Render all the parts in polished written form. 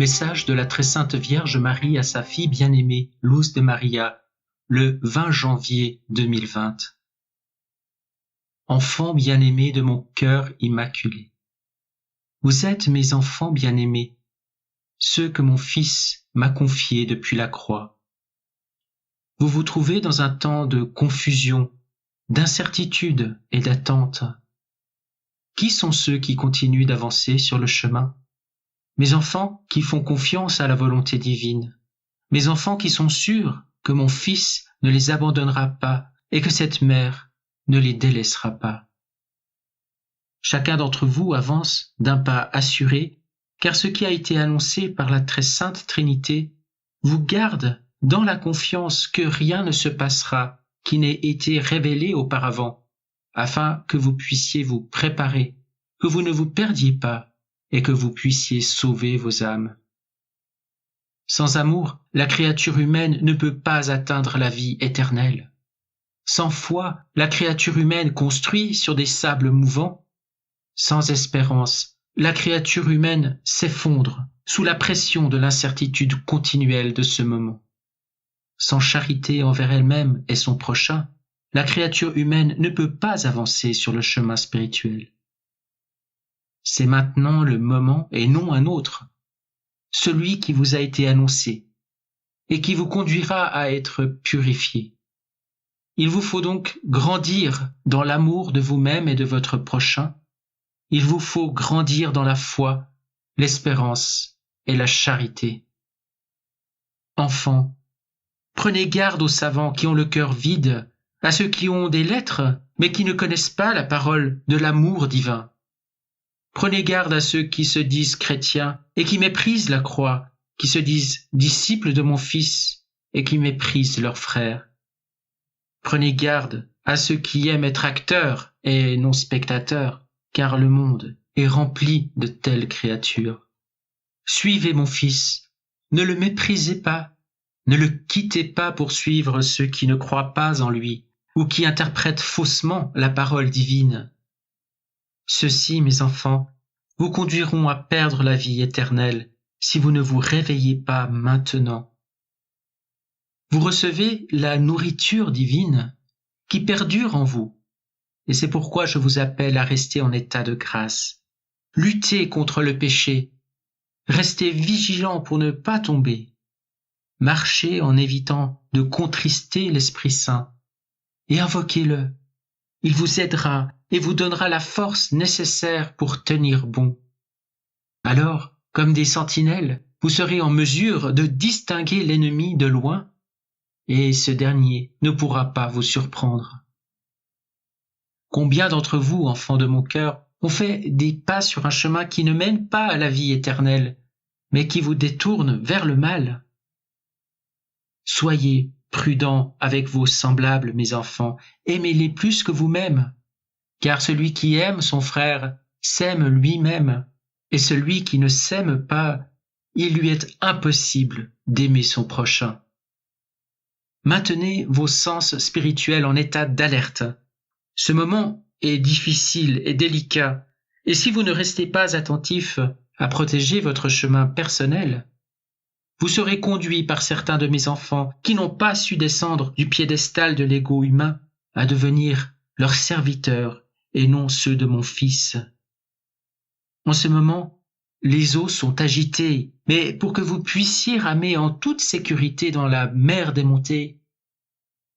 Message de la très sainte Vierge Marie à sa fille bien-aimée, Luz de Maria, le 20 janvier 2020. Enfants bien-aimés de mon cœur immaculé. Vous êtes mes enfants bien-aimés, ceux que mon Fils m'a confiés depuis la croix. Vous vous trouvez dans un temps de confusion, d'incertitude et d'attente. Qui sont ceux qui continuent d'avancer sur le chemin? Mes enfants qui font confiance à la volonté divine. Mes enfants qui sont sûrs que mon Fils ne les abandonnera pas et que cette mère ne les délaissera pas. Chacun d'entre vous avance d'un pas assuré, car ce qui a été annoncé par la très sainte Trinité vous garde dans la confiance que rien ne se passera qui n'ait été révélé auparavant, afin que vous puissiez vous préparer, que vous ne vous perdiez pas et que vous puissiez sauver vos âmes. Sans amour, la créature humaine ne peut pas atteindre la vie éternelle. Sans foi, la créature humaine construit sur des sables mouvants. Sans espérance, la créature humaine s'effondre sous la pression de l'incertitude continuelle de ce moment. Sans charité envers elle-même et son prochain, la créature humaine ne peut pas avancer sur le chemin spirituel. C'est maintenant le moment et non un autre, celui qui vous a été annoncé et qui vous conduira à être purifié. Il vous faut donc grandir dans l'amour de vous-même et de votre prochain. Il vous faut grandir dans la foi, l'espérance et la charité. Enfants, prenez garde aux savants qui ont le cœur vide, à ceux qui ont des lettres mais qui ne connaissent pas la parole de l'amour divin. Prenez garde à ceux qui se disent chrétiens et qui méprisent la croix, qui se disent disciples de mon Fils et qui méprisent leurs frères. Prenez garde à ceux qui aiment être acteurs et non spectateurs, car le monde est rempli de telles créatures. Suivez mon Fils, ne le méprisez pas, ne le quittez pas pour suivre ceux qui ne croient pas en lui ou qui interprètent faussement la parole divine. Ceux-ci, mes enfants, vous conduiront à perdre la vie éternelle si vous ne vous réveillez pas maintenant. Vous recevez la nourriture divine qui perdure en vous, et c'est pourquoi je vous appelle à rester en état de grâce. Luttez contre le péché, restez vigilants pour ne pas tomber, marchez en évitant de contrister l'Esprit Saint, et invoquez-le. Il vous aidera et vous donnera la force nécessaire pour tenir bon. Alors, comme des sentinelles, vous serez en mesure de distinguer l'ennemi de loin, et ce dernier ne pourra pas vous surprendre. Combien d'entre vous, enfants de mon cœur, ont fait des pas sur un chemin qui ne mène pas à la vie éternelle, mais qui vous détourne vers le mal? Soyez prudents avec vos semblables, mes enfants, aimez-les plus que vous-même, car celui qui aime son frère s'aime lui-même, et celui qui ne s'aime pas, il lui est impossible d'aimer son prochain. Maintenez vos sens spirituels en état d'alerte. Ce moment est difficile et délicat, et si vous ne restez pas attentif à protéger votre chemin personnel, vous serez conduit par certains de mes enfants qui n'ont pas su descendre du piédestal de l'ego humain à devenir leurs serviteurs et non ceux de mon Fils. En ce moment, les eaux sont agitées, mais pour que vous puissiez ramer en toute sécurité dans la mer des montées,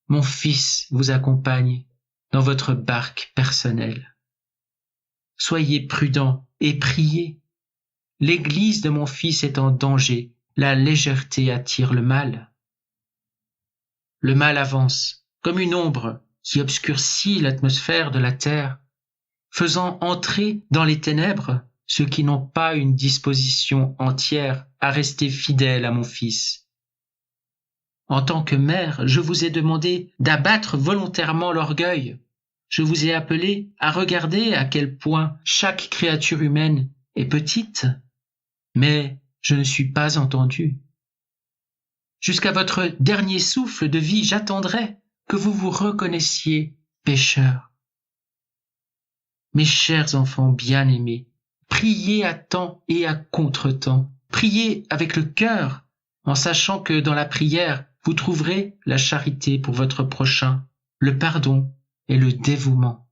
mon Fils vous accompagne dans votre barque personnelle. Soyez prudents et priez. L'Église de mon Fils est en danger. La légèreté attire le mal. Le mal avance comme une ombre qui obscurcit l'atmosphère de la terre, faisant entrer dans les ténèbres ceux qui n'ont pas une disposition entière à rester fidèles à mon Fils. En tant que mère, je vous ai demandé d'abattre volontairement l'orgueil. Je vous ai appelé à regarder à quel point chaque créature humaine est petite, mais je ne suis pas entendu. Jusqu'à votre dernier souffle de vie, j'attendrai que vous vous reconnaissiez pécheurs. Mes chers enfants bien-aimés, priez à temps et à contre-temps Priez avec le cœur, en sachant que dans la prière, vous trouverez la charité pour votre prochain, le pardon et le dévouement.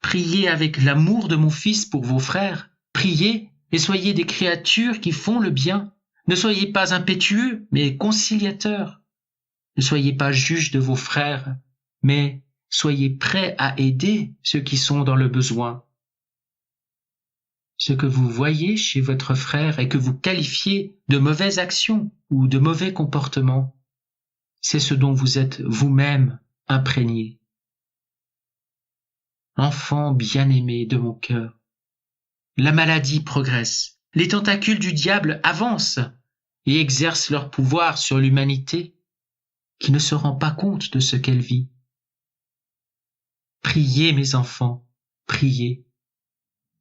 Priez avec l'amour de mon Fils pour vos frères. Priez et soyez des créatures qui font le bien. Ne soyez pas impétueux, mais conciliateurs. Ne soyez pas juges de vos frères, mais soyez prêts à aider ceux qui sont dans le besoin. Ce que vous voyez chez votre frère et que vous qualifiez de mauvaise action ou de mauvais comportement, c'est ce dont vous êtes vous-même imprégné. Enfant bien-aimé de mon cœur, la maladie progresse, les tentacules du diable avancent et exercent leur pouvoir sur l'humanité qui ne se rend pas compte de ce qu'elle vit. Priez, mes enfants, priez.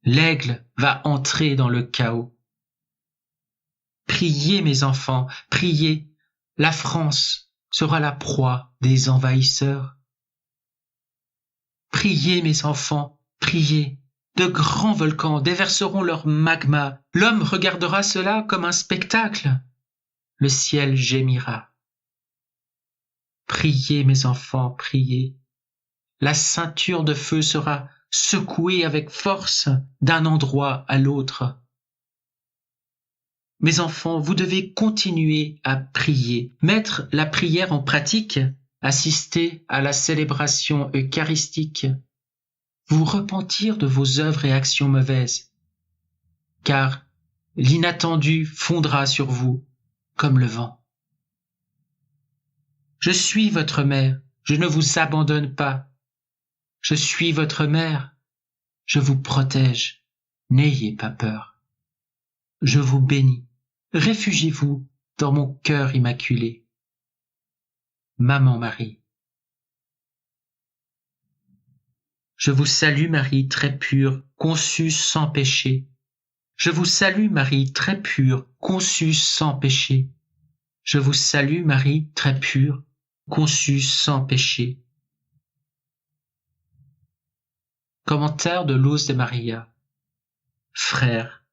L'aigle va entrer dans le chaos. Priez, mes enfants, priez. La France sera la proie des envahisseurs. Priez, mes enfants, priez. De grands volcans déverseront leur magma. L'homme regardera cela comme un spectacle. Le ciel gémira. Priez, mes enfants, priez. La ceinture de feu sera secouée avec force d'un endroit à l'autre. Mes enfants, vous devez continuer à prier, mettre la prière en pratique, assister à la célébration eucharistique, vous repentir de vos œuvres et actions mauvaises, car l'inattendu fondra sur vous comme le vent. Je suis votre mère, je ne vous abandonne pas. Je suis votre mère, je vous protège, n'ayez pas peur. Je vous bénis, réfugiez-vous dans mon cœur immaculé. Maman Marie. Je vous salue Marie très pure, conçue sans péché. Je vous salue Marie très pure, conçue sans péché. Je vous salue Marie très pure, conçue sans péché. Commentaire de l'Os de Maria. Frères,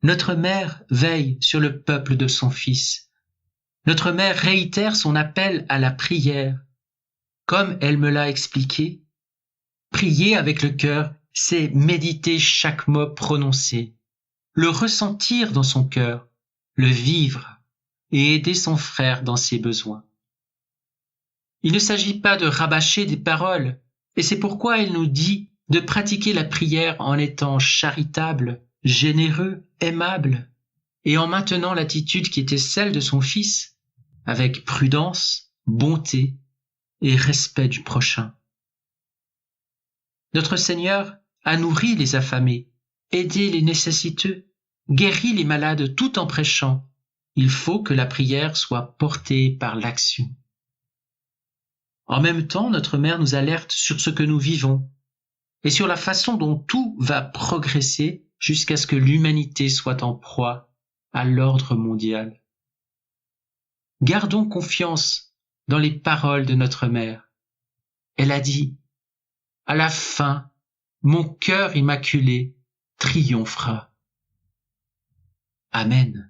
notre mère veille sur le peuple de son Fils. Notre mère réitère son appel à la prière. Comme elle me l'a expliqué, prier avec le cœur, c'est méditer chaque mot prononcé, le ressentir dans son cœur, le vivre et aider son frère dans ses besoins. Il ne s'agit pas de rabâcher des paroles, et c'est pourquoi elle nous dit de pratiquer la prière en étant charitable, généreux, aimable, et en maintenant l'attitude qui était celle de son Fils, avec prudence, bonté et respect du prochain. Notre Seigneur a nourri les affamés, aidé les nécessiteux, guéri les malades tout en prêchant. Il faut que la prière soit portée par l'action. En même temps, notre Mère nous alerte sur ce que nous vivons et sur la façon dont tout va progresser jusqu'à ce que l'humanité soit en proie à l'ordre mondial. Gardons confiance dans les paroles de notre Mère. Elle a dit « À la fin, mon cœur immaculé triomphera. » Amen.